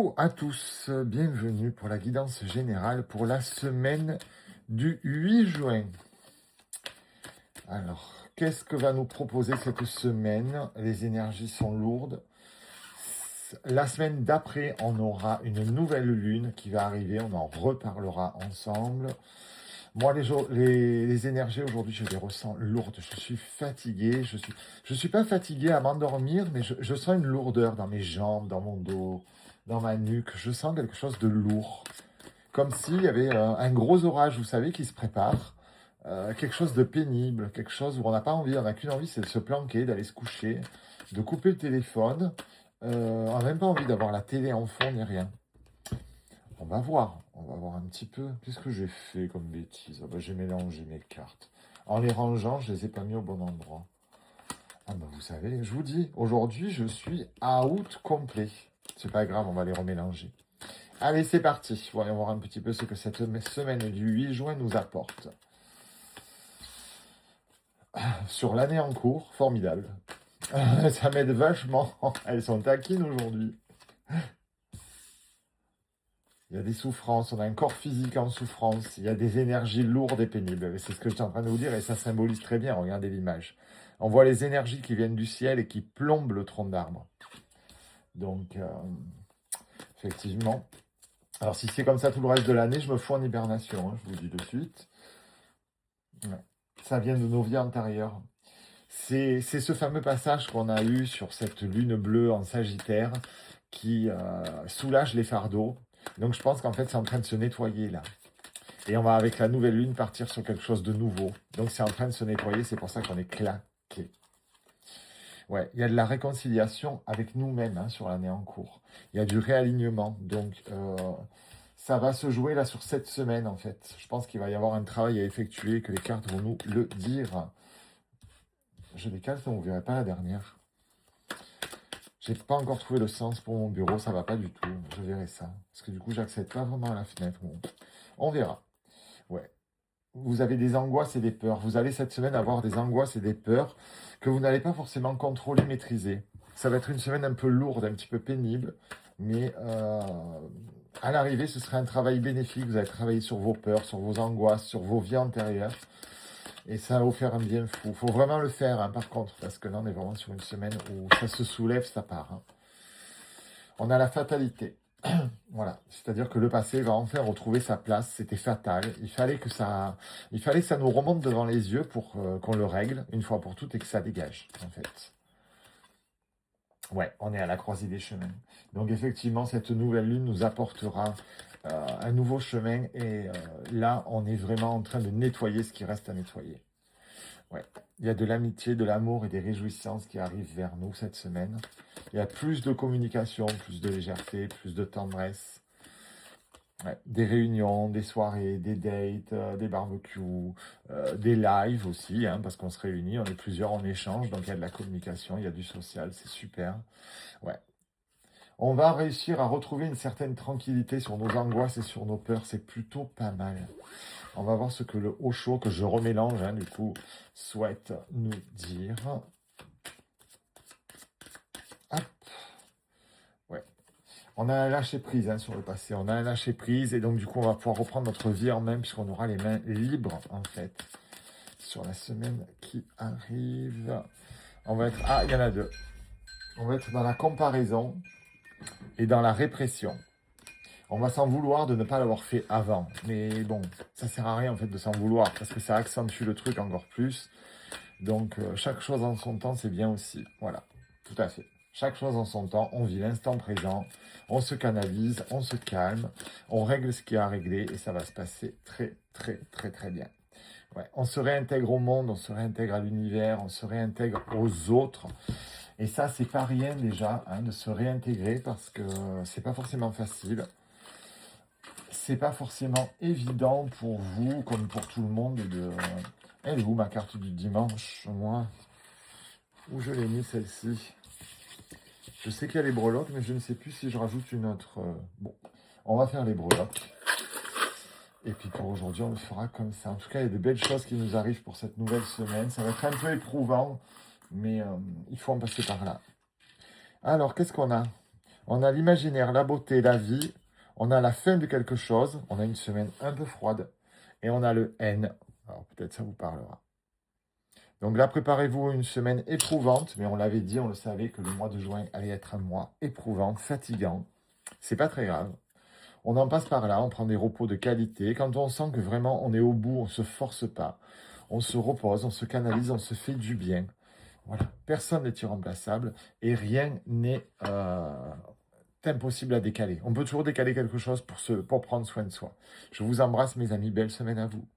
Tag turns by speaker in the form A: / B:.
A: Coucou à tous, bienvenue pour la guidance générale pour la semaine du 8 juin. Alors, qu'est-ce que va nous proposer cette semaine? Les énergies sont lourdes. La semaine d'après, on aura une nouvelle lune qui va arriver, on en reparlera ensemble. Moi, les énergies aujourd'hui, je les ressens lourdes. Je suis fatigué. Je suis pas fatigué à m'endormir, mais je sens une lourdeur dans mes jambes, dans mon dos, dans ma nuque. Je sens quelque chose de lourd. Comme s'il y avait un gros orage, vous savez, qui se prépare. Quelque chose de pénible, quelque chose où on n'a pas envie, on n'a qu'une envie, c'est de se planquer, d'aller se coucher, de couper le téléphone. On n'a même pas envie d'avoir la télé en fond ni rien. On va voir un petit peu. Qu'est-ce que j'ai fait comme bêtise? Ah bah, j'ai mélangé mes cartes. En les rangeant, je les ai pas mis au bon endroit. Ah bah vous savez, je vous dis, aujourd'hui, je suis out complet. C'est pas grave, on va les remélanger. Allez, c'est parti. Voyons voir un petit peu ce que cette semaine du 8 juin nous apporte. Sur l'année en cours, formidable. Ça m'aide vachement. Elles sont taquines aujourd'hui. Il y a des souffrances, on a un corps physique en souffrance, il y a des énergies lourdes et pénibles. C'est ce que j'étais en train de vous dire et ça symbolise très bien, regardez l'image. On voit les énergies qui viennent du ciel et qui plombent le tronc d'arbre. Donc, effectivement. Alors, si c'est comme ça tout le reste de l'année, je me fous en hibernation, je vous le dis de suite. Ouais. Ça vient de nos vies antérieures. C'est ce fameux passage qu'on a eu sur cette lune bleue en Sagittaire qui soulage les fardeaux. Donc je pense qu'en fait c'est en train de se nettoyer là. Et on va avec la nouvelle lune partir sur quelque chose de nouveau. Donc c'est en train de se nettoyer, c'est pour ça qu'on est claqué. Ouais, il y a de la réconciliation avec nous-mêmes hein, sur l'année en cours. Il y a du réalignement. Donc ça va se jouer là sur cette semaine en fait. Je pense qu'il va y avoir un travail à effectuer, que les cartes vont nous le dire. Je décale, ça, vous ne verrez pas la dernière. J'ai pas encore trouvé le sens pour mon bureau, ça va pas du tout. Je verrai ça. Parce que du coup, j'accède pas vraiment à la fenêtre. Bon, on verra. Ouais. Vous avez des angoisses et des peurs. Vous allez cette semaine avoir des angoisses et des peurs que vous n'allez pas forcément contrôler, maîtriser. Ça va être une semaine un peu lourde, un petit peu pénible. Mais à l'arrivée, ce sera un travail bénéfique. Vous allez travailler sur vos peurs, sur vos angoisses, sur vos vies antérieures. Et ça va vous faire un bien fou. Il faut vraiment le faire, hein, par contre, parce que là, on est vraiment sur une semaine où ça se soulève, ça part. Hein. On a la fatalité. Voilà. C'est-à-dire que le passé va enfin retrouver sa place. C'était fatal. Il fallait que ça nous remonte devant les yeux pour qu'on le règle une fois pour toutes et que ça dégage, en fait. Ouais, on est à la croisée des chemins. Donc, effectivement, cette nouvelle lune nous apportera un nouveau chemin et là, on est vraiment en train de nettoyer ce qui reste à nettoyer. Ouais. Il y a de l'amitié, de l'amour et des réjouissances qui arrivent vers nous cette semaine. Il y a plus de communication, plus de légèreté, plus de tendresse. Ouais. Des réunions, des soirées, des dates, des barbecues, des lives aussi, hein, parce qu'on se réunit, on est plusieurs en échange, donc il y a de la communication, il y a du social, c'est super. Ouais. On va réussir à retrouver une certaine tranquillité sur nos angoisses et sur nos peurs. C'est plutôt pas mal. On va voir ce que le Osho, que je remélange, hein, du coup, souhaite nous dire. Hop. Ouais. On a un lâcher-prise hein, sur le passé. On a un lâcher-prise et donc, du coup, on va pouvoir reprendre notre vie en main puisqu'on aura les mains libres, en fait, sur la semaine qui arrive. On va être... Ah, il y en a deux. On va être dans la comparaison et dans la répression. On va s'en vouloir de ne pas l'avoir fait avant. Mais bon, ça sert à rien en fait de s'en vouloir parce que ça accentue le truc encore plus. Donc chaque chose en son temps, c'est bien aussi. Voilà, tout à fait. Chaque chose en son temps, on vit l'instant présent, on se canalise, on se calme, on règle ce qu'il y a à régler et ça va se passer très très très très bien. Ouais, on se réintègre au monde, on se réintègre à l'univers, on se réintègre aux autres. Et ça, c'est pas rien déjà hein, de se réintégrer parce que c'est pas forcément facile. C'est pas forcément évident pour vous, comme pour tout le monde, de... Elle est où ma carte du dimanche, moi? Où je l'ai mis celle-ci? Je sais qu'il y a les breloques, mais je ne sais plus si je rajoute une autre. Bon, on va faire les breloques. Et puis pour aujourd'hui, on le fera comme ça. En tout cas, il y a de belles choses qui nous arrivent pour cette nouvelle semaine. Ça va être un peu éprouvant, mais il faut en passer par là. Alors, qu'est-ce qu'on a? On a l'imaginaire, la beauté, la vie. On a la fin de quelque chose. On a une semaine un peu froide. Et on a le N. Alors peut-être ça vous parlera. Donc là, préparez-vous à une semaine éprouvante. Mais on l'avait dit, on le savait que le mois de juin allait être un mois éprouvant, fatigant. C'est pas très grave. On en passe par là, on prend des repos de qualité. Quand on sent que vraiment on est au bout, on ne se force pas. On se repose, on se canalise, on se fait du bien. Voilà, personne n'est irremplaçable et rien n'est impossible à décaler. On peut toujours décaler quelque chose pour prendre soin de soi. Je vous embrasse mes amis, belle semaine à vous.